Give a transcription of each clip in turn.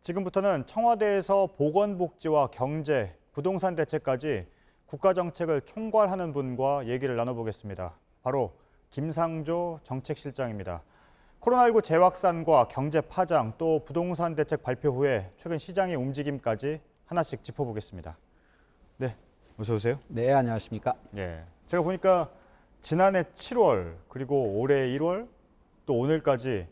지금부터는 청와대에서 보건복지와 경제, 부동산 대책까지 국가정책을 총괄하는 분과 얘기를 나눠보겠습니다. 바로 김상조 정책실장입니다. 코로나19 재확산과 경제 파장, 또 부동산 대책 발표 후에 최근 시장의 움직임까지 하나씩 짚어보겠습니다. 네, 어서 오세요. 네, 안녕하십니까? 네, 제가 보니까 지난해 7월, 그리고 올해 1월, 또 오늘까지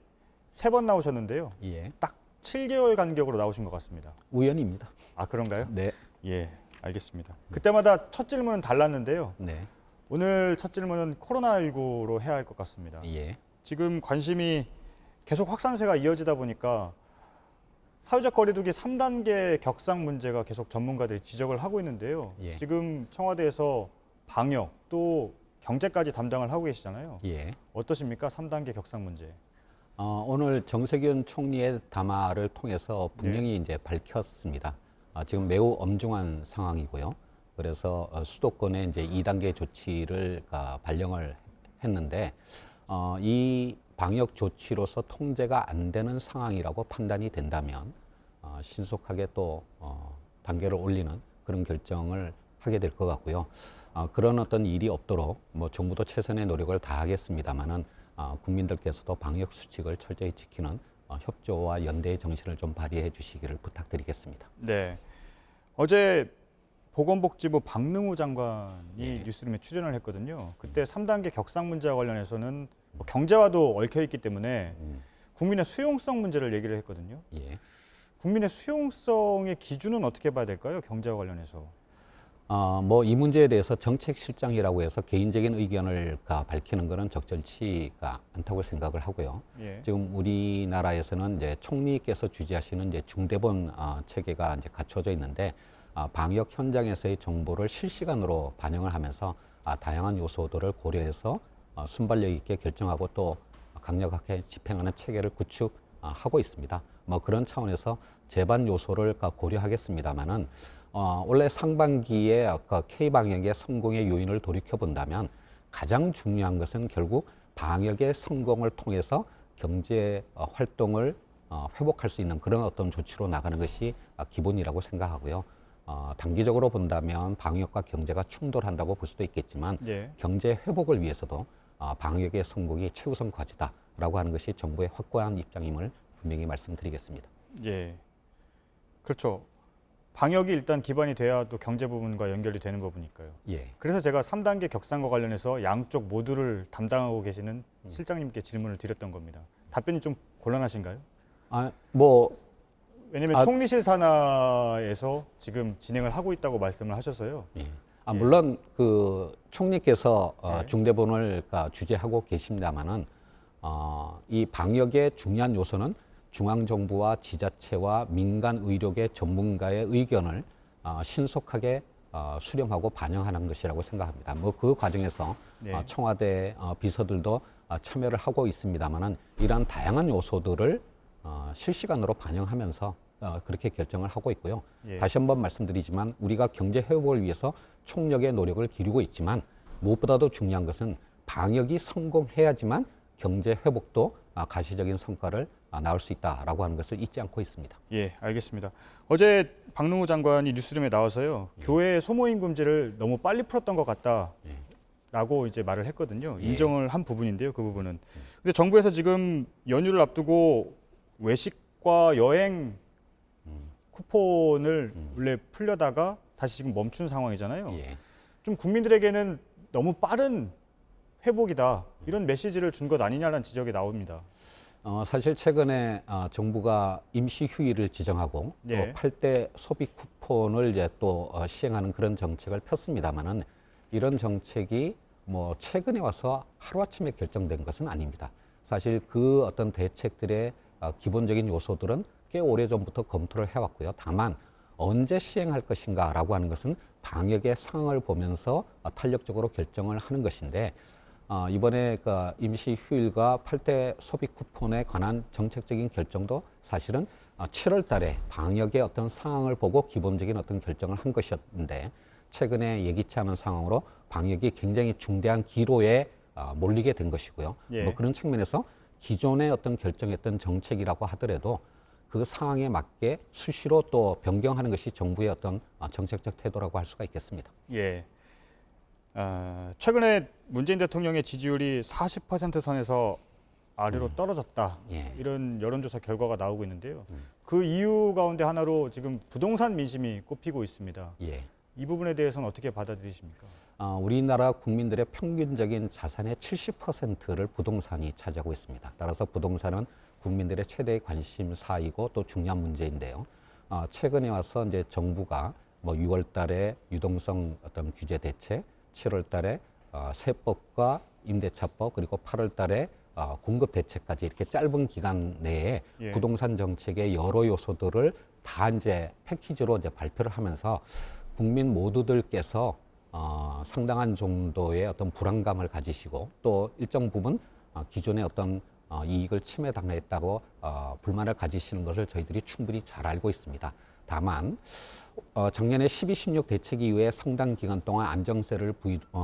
3번 나오셨는데요. 예. 딱 7개월 간격으로 나오신 것 같습니다. 우연입니다. 아, 그런가요? 네. 예, 알겠습니다. 그때마다 첫 질문은 달랐는데요. 네. 오늘 첫 질문은 코로나19로 해야 할 것 같습니다. 예. 지금 관심이 계속 확산세가 이어지다 보니까 사회적 거리두기 3단계 격상 문제가 계속 전문가들이 지적을 하고 있는데요. 예. 지금 청와대에서 방역 또 경제까지 담당을 하고 계시잖아요. 예. 어떠십니까? 3단계 격상 문제. 오늘 정세균 총리의 담화를 통해서 분명히 이제 밝혔습니다. 지금 매우 엄중한 상황이고요. 그래서 수도권에 이제 2단계 조치를 발령을 했는데 이 방역 조치로서 통제가 안 되는 상황이라고 판단이 된다면 신속하게 또 단계를 올리는 그런 결정을 하게 될 것 같고요. 그런 어떤 일이 없도록 뭐 정부도 최선의 노력을 다하겠습니다만은 국민들께서도 방역 수칙을 철저히 지키는 협조와 연대의 정신을 좀 발휘해 주시기를 부탁드리겠습니다. 네. 어제 보건복지부 박능우 장관이 예. 뉴스룸에 출연을 했거든요. 그때 3단계 격상 문제와 관련해서는 뭐 경제와도 얽혀 있기 때문에 국민의 수용성 문제를 얘기를 했거든요. 예. 국민의 수용성의 기준은 어떻게 봐야 될까요? 경제와 관련해서. 뭐 이 문제에 대해서 정책실장이라고 해서 개인적인 의견을 밝히는 것은 적절치가 않다고 생각을 하고요. 예. 지금 우리나라에서는 이제 총리께서 주재하시는 이제 중대본 체계가 이제 갖춰져 있는데 방역 현장에서의 정보를 실시간으로 반영을 하면서 다양한 요소들을 고려해서 순발력 있게 결정하고 또 강력하게 집행하는 체계를 구축하고 있습니다. 뭐 그런 차원에서 제반 요소를 고려하겠습니다만은 원래 상반기에 K 방역의 성공의 요인을 돌이켜 본다면 가장 중요한 것은 결국 방역의 성공을 통해서 경제 활동을 회복할 수 있는 그런 어떤 조치로 나가는 것이 기본이라고 생각하고요. 단기적으로 본다면 방역과 경제가 충돌한다고 볼 수도 있겠지만 예. 경제 회복을 위해서도 방역의 성공이 최우선 과제다라고 하는 것이 정부의 확고한 입장임을 분명히 말씀드리겠습니다. 예. 그렇죠. 방역이 일단 기반이 돼야 또 경제 부분과 연결이 되는 부분이니까요. 예. 그래서 제가 3단계 격상과 관련해서 양쪽 모두를 담당하고 계시는 실장님께 질문을 드렸던 겁니다. 답변이 좀 곤란하신가요? 뭐 왜냐하면 총리실 산하에서 지금 진행을 하고 있다고 말씀을 하셔서요. 예. 물론 그 총리께서 네. 중대본을 주재하고 계십니다만은 이 방역의 중요한 요소는 중앙정부와 지자체와 민간 의료계 전문가의 의견을 신속하게 수렴하고 반영하는 것이라고 생각합니다. 뭐 그 과정에서 네. 청와대 비서들도 참여를 하고 있습니다만은 이러한 다양한 요소들을 실시간으로 반영하면서 그렇게 결정을 하고 있고요. 예. 다시 한번 말씀드리지만 우리가 경제 회복을 위해서 총력의 노력을 기울이고 있지만 무엇보다도 중요한 것은 방역이 성공해야지만 경제 회복도 가시적인 성과를 낳을 수 있다라고 하는 것을 잊지 않고 있습니다. 예, 알겠습니다. 어제 박능우 장관이 뉴스룸에 나와서요. 교회 소모임 금지를 너무 빨리 풀었던 것 같다라고 이제 말을 했거든요. 예. 인정을 한 부분인데요, 그 부분은. 근데 정부에서 지금 연휴를 앞두고 외식과 여행 쿠폰을 원래 풀려다가 다시 지금 멈춘 상황이잖아요. 예. 좀 국민들에게는 너무 빠른 회복이다 이런 메시지를 준 것 아니냐라는 지적이 나옵니다. 사실 최근에 정부가 임시 휴일을 지정하고 예. 또 8대 소비 쿠폰을 이제 또 시행하는 그런 정책을 폈습니다만은 이런 정책이 뭐 최근에 와서 하루아침에 결정된 것은 아닙니다. 사실 그 어떤 대책들의 기본적인 요소들은 꽤 오래전부터 검토를 해왔고요. 다만 언제 시행할 것인가라고 하는 것은 방역의 상황을 보면서 탄력적으로 결정을 하는 것인데 이번에 임시 휴일과 8대 소비 쿠폰에 관한 정책적인 결정도 사실은 7월 달에 방역의 어떤 상황을 보고 기본적인 어떤 결정을 한 것이었는데 최근에 예기치 않은 상황으로 방역이 굉장히 중대한 기로에 몰리게 된 것이고요. 예. 뭐 그런 측면에서 기존의 어떤 결정했던 정책이라고 하더라도 그 상황에 맞게 수시로 또 변경하는 것이 정부의 어떤 정책적 태도라고 할 수가 있겠습니다. 예. 최근에 문재인 대통령의 지지율이 40% 선에서 아래로 떨어졌다. 예. 이런 여론조사 결과가 나오고 있는데요. 그 이유 가운데 하나로 지금 부동산 민심이 꼽히고 있습니다. 예. 이 부분에 대해서는 어떻게 받아들이십니까? 우리나라 국민들의 평균적인 자산의 70%를 부동산이 차지하고 있습니다. 따라서 부동산은 국민들의 최대의 관심사이고 또 중요한 문제인데요. 최근에 와서 이제 정부가 뭐 6월 달에 유동성 어떤 규제 대책, 7월 달에 세법과 임대차법, 그리고 8월 달에 공급 대책까지 이렇게 짧은 기간 내에 예. 부동산 정책의 여러 요소들을 다 이제 패키지로 이제 발표를 하면서 국민 모두들께서 상당한 정도의 어떤 불안감을 가지시고 또 일정 부분 기존의 어떤 이익을 침해당했다고 불만을 가지시는 것을 저희들이 충분히 잘 알고 있습니다. 다만 작년에 12, 16 대책 이후에 상당 기간 동안 안정세를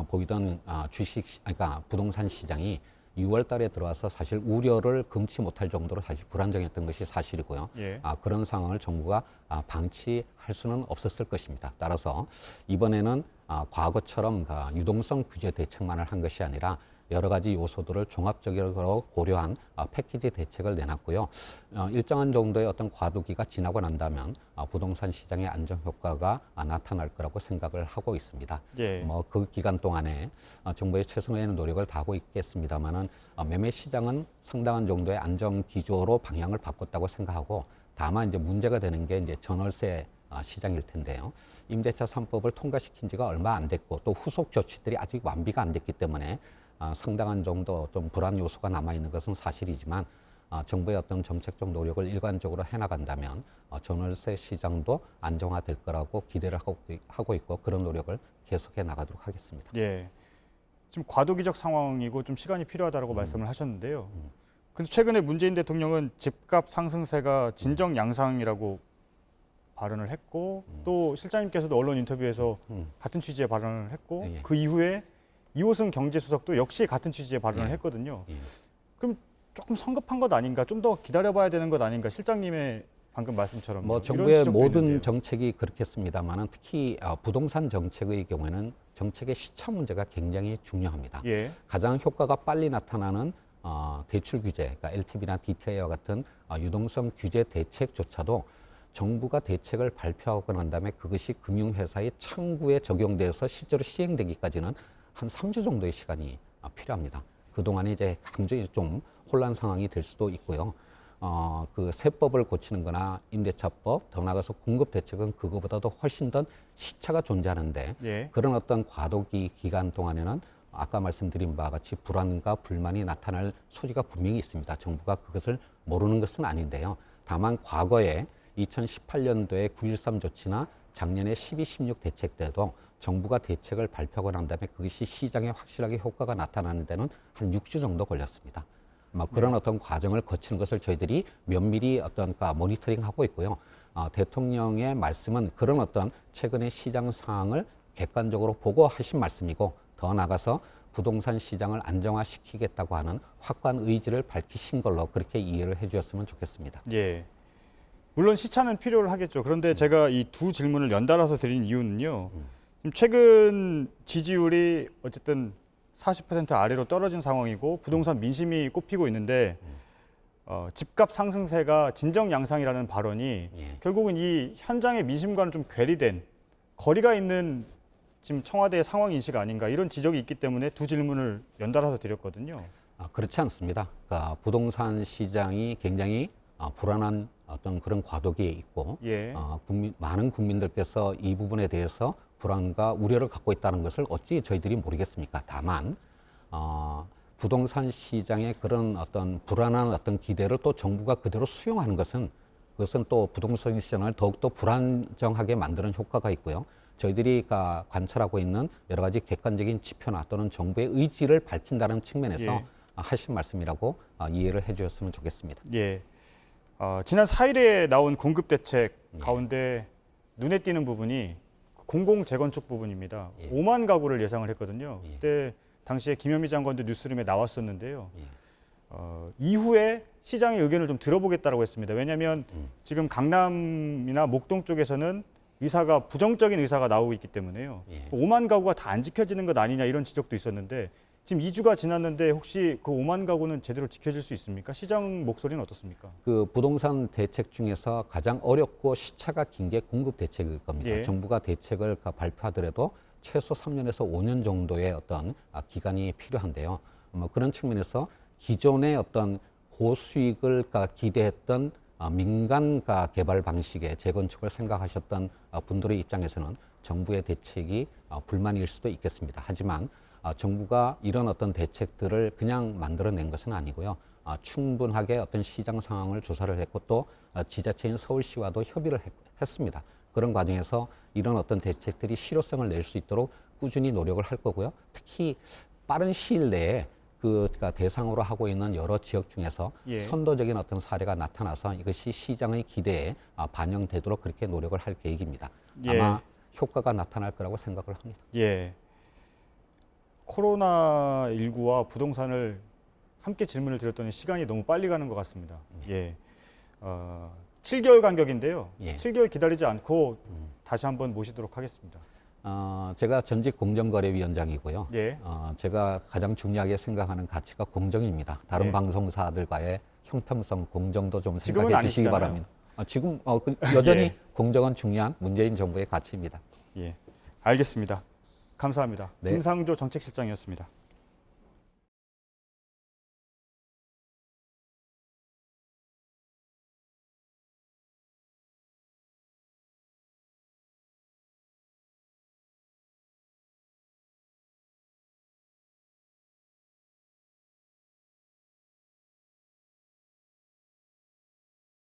보이던 그러니까 부동산 시장이 6월 달에 들어와서 사실 우려를 금치 못할 정도로 사실 불안정했던 것이 사실이고요. 예. 그런 상황을 정부가 방치할 수는 없었을 것입니다. 따라서 이번에는 과거처럼 유동성 규제 대책만을 한 것이 아니라 여러 가지 요소들을 종합적으로 고려한 패키지 대책을 내놨고요. 일정한 정도의 어떤 과도기가 지나고 난다면 부동산 시장의 안정 효과가 나타날 거라고 생각을 하고 있습니다. 예. 뭐 그 기간 동안에 정부의 최선의 노력을 다하고 있겠습니다만은 매매 시장은 상당한 정도의 안정 기조로 방향을 바꿨다고 생각하고 다만 이제 문제가 되는 게 이제 전월세 시장일 텐데요. 임대차 3법을 통과시킨 지가 얼마 안 됐고 또 후속 조치들이 아직 완비가 안 됐기 때문에 상당한 정도 좀 불안 요소가 남아 있는 것은 사실이지만 정부의 어떤 정책적 노력을 일관적으로 해나간다면 전월세 시장도 안정화될 거라고 기대를 하고 있고 그런 노력을 계속해 나가도록 하겠습니다. 예. 지금 과도기적 상황이고 좀 시간이 필요하다고 말씀을 하셨는데요. 근데 최근에 문재인 대통령은 집값 상승세가 진정 양상이라고 발언을 했고 또 실장님께서도 언론 인터뷰에서 같은 취지의 발언을 했고 예. 그 이후에 이호승 경제수석도 역시 같은 취지의 발언을 예. 했거든요. 예. 그럼 조금 성급한 것 아닌가? 좀 더 기다려봐야 되는 것 아닌가? 실장님의 방금 말씀처럼 뭐 정부의 모든 정책이 그렇겠습니다만은 특히 부동산 정책의 경우에는 정책의 시차 문제가 굉장히 중요합니다. 예. 가장 효과가 빨리 나타나는 대출 규제, 그러니까 LTV나 DTI와 같은 유동성 규제 대책조차도 정부가 대책을 발표하고 난 다음에 그것이 금융회사의 창구에 적용돼서 실제로 시행되기까지는 한 3주 정도의 시간이 필요합니다. 그동안에 이제 굉장히 좀 혼란 상황이 될 수도 있고요. 그 세법을 고치는 거나 임대차법, 더 나아가서 공급 대책은 그거보다도 훨씬 더 시차가 존재하는데 예. 그런 어떤 과도기 기간 동안에는 아까 말씀드린 바와 같이 불안과 불만이 나타날 소지가 분명히 있습니다. 정부가 그것을 모르는 것은 아닌데요. 다만 과거에 2018년도에 9.13 조치나 작년에 12, 16 대책 때도 정부가 대책을 발표하고 난 다음에 그것이 시장에 확실하게 효과가 나타나는 데는 한 6주 정도 걸렸습니다. 그런 어떤 과정을 거치는 것을 저희들이 면밀히 모니터링하고 있고요. 대통령의 말씀은 그런 어떤 최근의 시장 상황을 객관적으로 보고 하신 말씀이고 더 나아가서 부동산 시장을 안정화시키겠다고 하는 확고한 의지를 밝히신 걸로 그렇게 이해를 해주셨으면 좋겠습니다. 예. 물론 시차는 필요를 하겠죠. 그런데 제가 이 두 질문을 연달아서 드린 이유는요. 지금 최근 지지율이 어쨌든 40% 아래로 떨어진 상황이고 부동산 민심이 꼽히고 있는데 집값 상승세가 진정 양상이라는 발언이 예. 결국은 이 현장의 민심과는 좀 괴리된 거리가 있는 지금 청와대의 상황 인식 아닌가 이런 지적이 있기 때문에 두 질문을 연달아서 드렸거든요. 그렇지 않습니다. 그러니까 부동산 시장이 굉장히 불안한 어떤 그런 과도기에 있고 예. 많은 국민들께서 이 부분에 대해서 불안과 우려를 갖고 있다는 것을 어찌 저희들이 모르겠습니까? 다만 부동산 시장의 그런 어떤 불안한 어떤 기대를 또 정부가 그대로 수용하는 것은 그것은 또 부동산 시장을 더욱더 불안정하게 만드는 효과가 있고요. 저희들이 관찰하고 있는 여러 가지 객관적인 지표나 또는 정부의 의지를 밝힌다는 측면에서 예. 하신 말씀이라고 이해를 해주셨으면 좋겠습니다. 예. 지난 4일에 나온 공급 대책 가운데 눈에 띄는 부분이 공공 재건축 부분입니다. 예. 5만 가구를 예상을 했거든요. 예. 그때 당시에 김현미 장관도 뉴스룸에 나왔었는데요. 예. 이후에 시장의 의견을 좀 들어보겠다고 했습니다. 왜냐하면 지금 강남이나 목동 쪽에서는 의사가 부정적인 의사가 나오고 있기 때문에요. 예. 5만 가구가 다 안 지켜지는 것 아니냐 이런 지적도 있었는데 지금 2주가 지났는데 혹시 그 5만 가구는 제대로 지켜질 수 있습니까? 시장 목소리는 어떻습니까? 그 부동산 대책 중에서 가장 어렵고 시차가 긴 게 공급 대책일 겁니다. 예. 정부가 대책을 발표하더라도 최소 3년에서 5년 정도의 어떤 기간이 필요한데요. 뭐 그런 측면에서 기존의 어떤 고수익을 기대했던 민간가 개발 방식의 재건축을 생각하셨던 분들의 입장에서는 정부의 대책이 불만일 수도 있겠습니다. 하지만 정부가 이런 어떤 대책들을 그냥 만들어낸 것은 아니고요. 충분하게 어떤 시장 상황을 조사를 했고 또 지자체인 서울시와도 협의를 했습니다. 그런 과정에서 이런 어떤 대책들이 실효성을 낼 수 있도록 꾸준히 노력을 할 거고요. 특히 빠른 시일 내에 그가 대상으로 하고 있는 여러 지역 중에서 예. 선도적인 어떤 사례가 나타나서 이것이 시장의 기대에 반영되도록 그렇게 노력을 할 계획입니다. 예. 아마 효과가 나타날 거라고 생각을 합니다. 예. 코로나19와 부동산을 함께 질문을 드렸더니 시간이 너무 빨리 가는 것 같습니다. 예. 7개월 간격인데요. 예. 7개월 기다리지 않고 다시 한번 모시도록 하겠습니다. 제가 전직 공정거래위원장이고요. 예. 제가 가장 중요하게 생각하는 가치가 공정입니다. 다른 예. 방송사들과의 형평성, 공정도 좀 지금은 생각해 주시기 아니시잖아요. 바랍니다. 지금 여전히 예. 공정은 중요한 문재인 정부의 가치입니다. 예. 알겠습니다. 감사합니다. 네. 김상조 정책실장이었습니다.